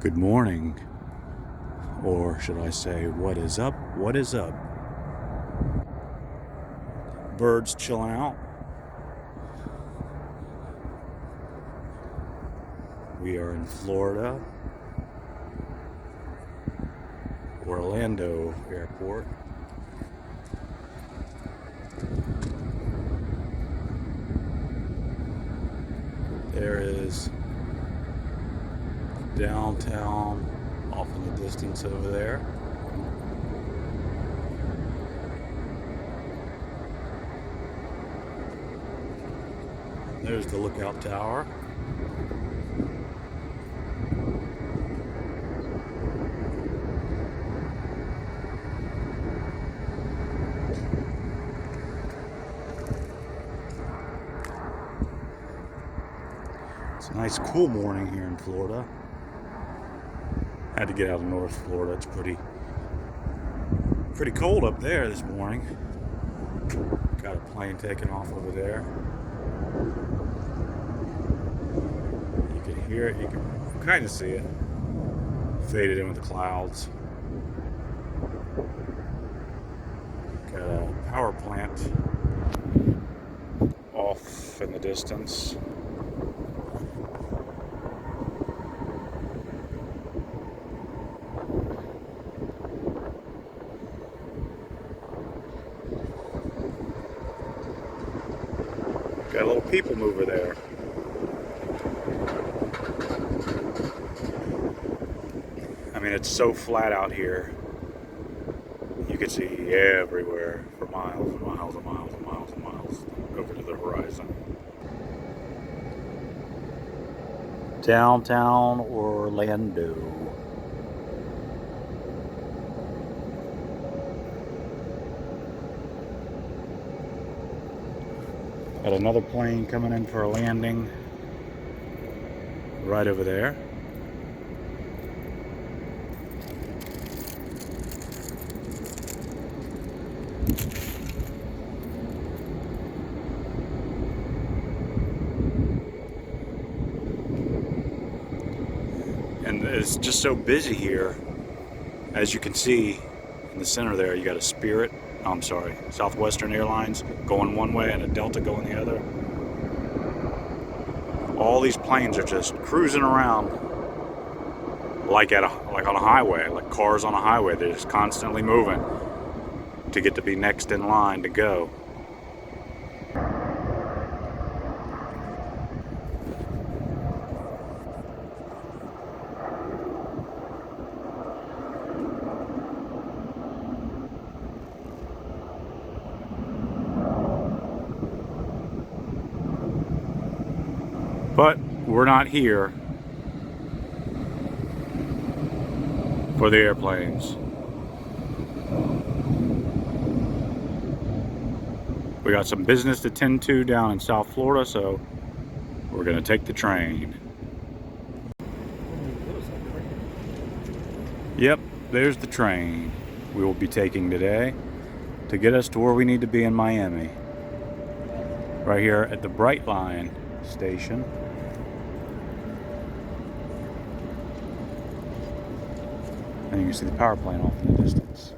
Good morning, or should I say, what is up? What is up? Birds chilling out. We are in Florida, Orlando Airport. There is downtown off in the distance over there. There's the lookout tower. It's a nice cool morning here in Florida. Had to get out of North Florida. It's pretty cold up there this morning. Got a plane taking off over there. You can hear it, you can kind of see it. Faded in with the clouds. Got a power plant off in the distance. Got a little people mover there. I mean, it's so flat out here. You can see everywhere for miles and miles and miles and miles and miles over to the horizon. Downtown Orlando. Got another plane coming in for a landing right over there. And it's just so busy here. As you can see in the center there, you got a Southwestern Airlines going one way and a Delta going the other. All these planes are just cruising around like on a highway, like cars on a highway. They're just constantly moving to get to be next in line to go. But we're not here for the airplanes. We got some business to tend to down in South Florida, so we're gonna take the train. Yep, there's the train we will be taking today to get us to where we need to be in Miami. Right here at the Brightline station. And you can see the power plant off in the distance.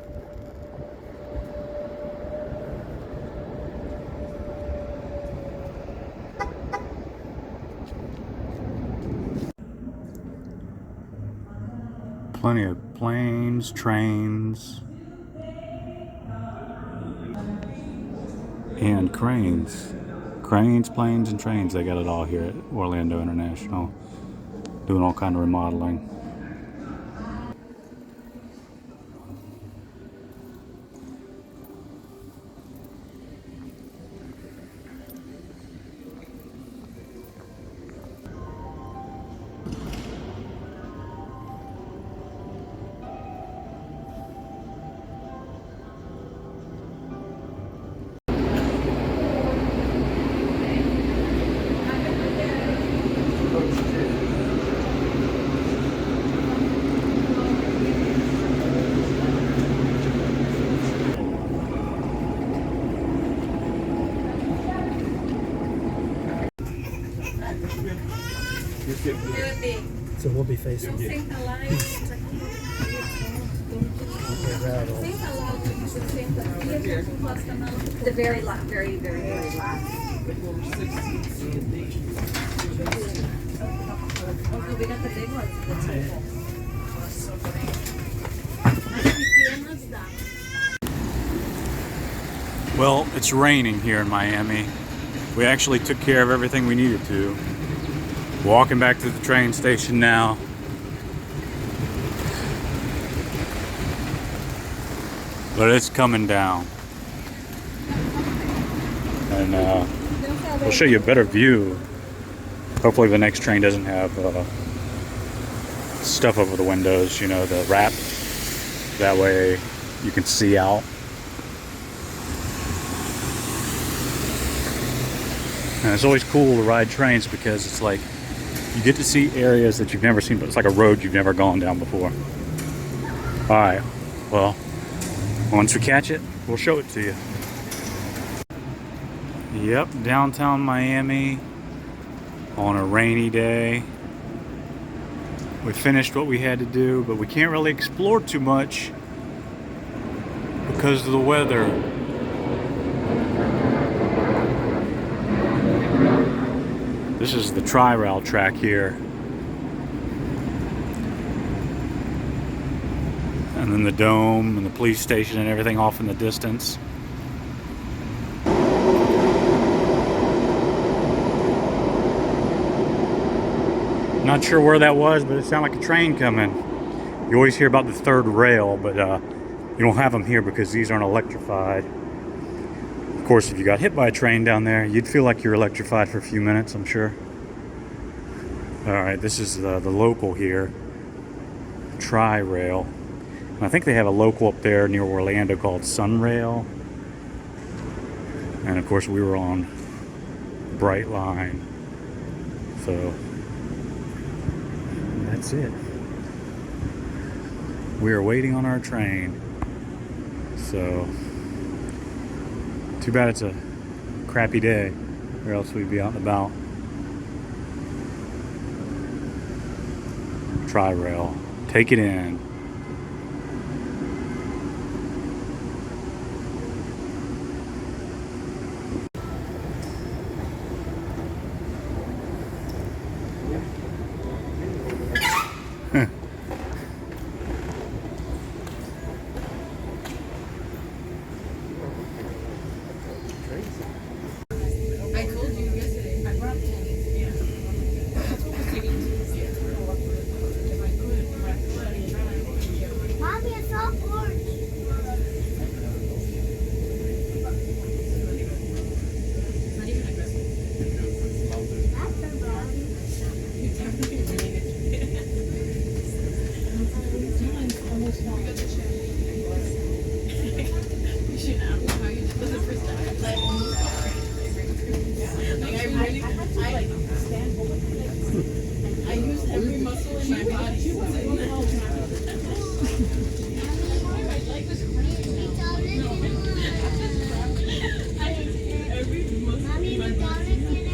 Plenty of planes, trains, and cranes. Cranes, planes, and trains. They got it all here at Orlando International. Doing all kind of remodeling. So we'll be facing you. The very last, very last. Oh, we got the big ones. Well, it's raining here in Miami. We actually took care of everything we needed to. Walking back to the train station now. But it's coming down. And we'll show you a better view. Hopefully the next train doesn't have stuff over the windows, you know, the wrap. That way you can see out. And it's always cool to ride trains because it's like you get to see areas that you've never seen, but it's like a road you've never gone down before. Alright, well, once we catch it, we'll show it to you. Yep, downtown Miami on a rainy day. We finished what we had to do, but we can't really explore too much because of the weather. This is the tri-rail track here. And then the dome and the police station and everything off in the distance. Not sure where that was, but it sounded like a train coming. You always hear about the third rail, but you don't have them here because these aren't electrified. Of course, if you got hit by a train down there, you'd feel like you're electrified for a few minutes, I'm sure. Alright, this is the local here. Tri-rail. And I think they have a local up there near Orlando called Sunrail. And of course we were on Brightline. So that's it. We are waiting on our train. So too bad it's a crappy day, or else we'd be out and about. Tri-rail. Take it in. I told you yesterday, I brought Jenny. Yeah. Mommy, it's all orange. I used every muscle in my body. Mommy, we gotta get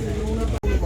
it on the battery.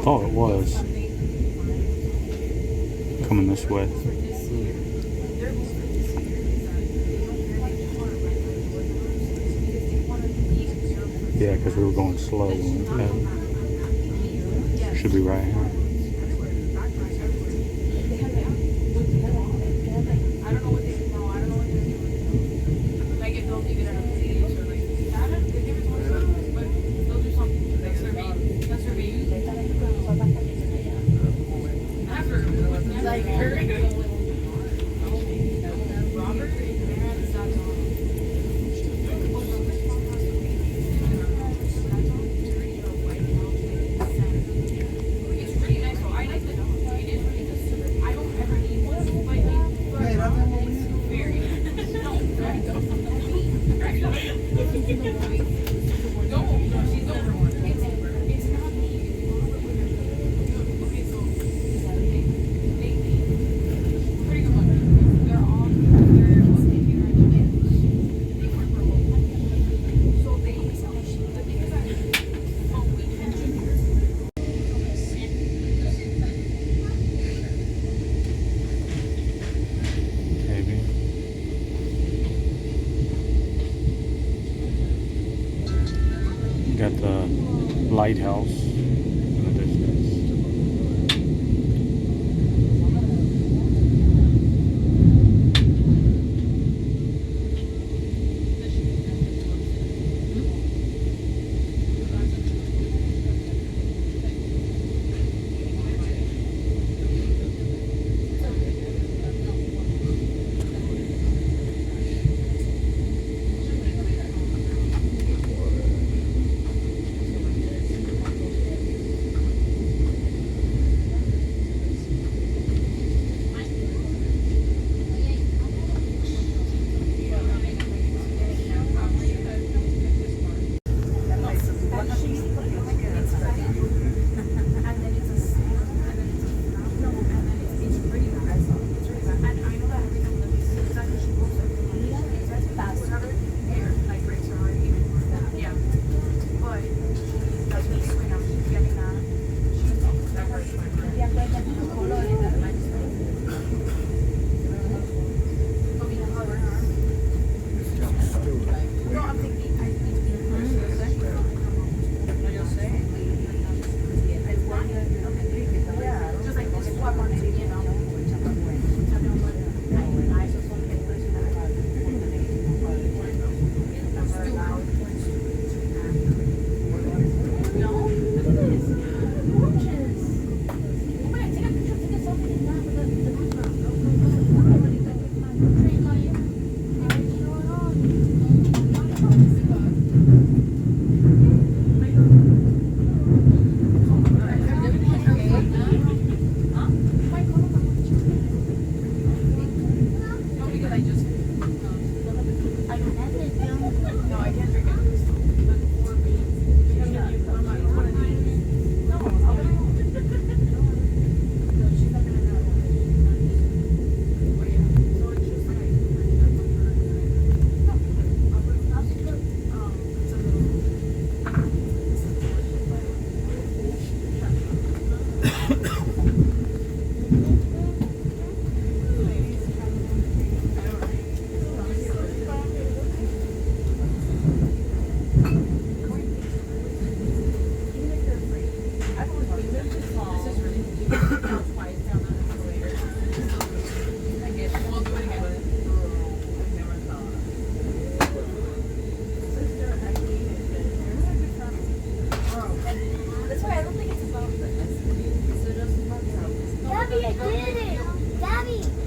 Thought it was coming this way. Yeah, because we were going slow when we had Should be right here. Like if they'll leave it at a place or like but they'll do something like survey. That's survey. After like Robert. It's really nice though. I like the dog. It is really good. I don't ever need one, but it's very. No, she's over one. It's not me. Okay, so lately, pretty good one. They're all taking her to bed. They work remote. So the thing is that on weekends Maybe. You got the lighthouse in the distance. Gabby, I did it! Gabby!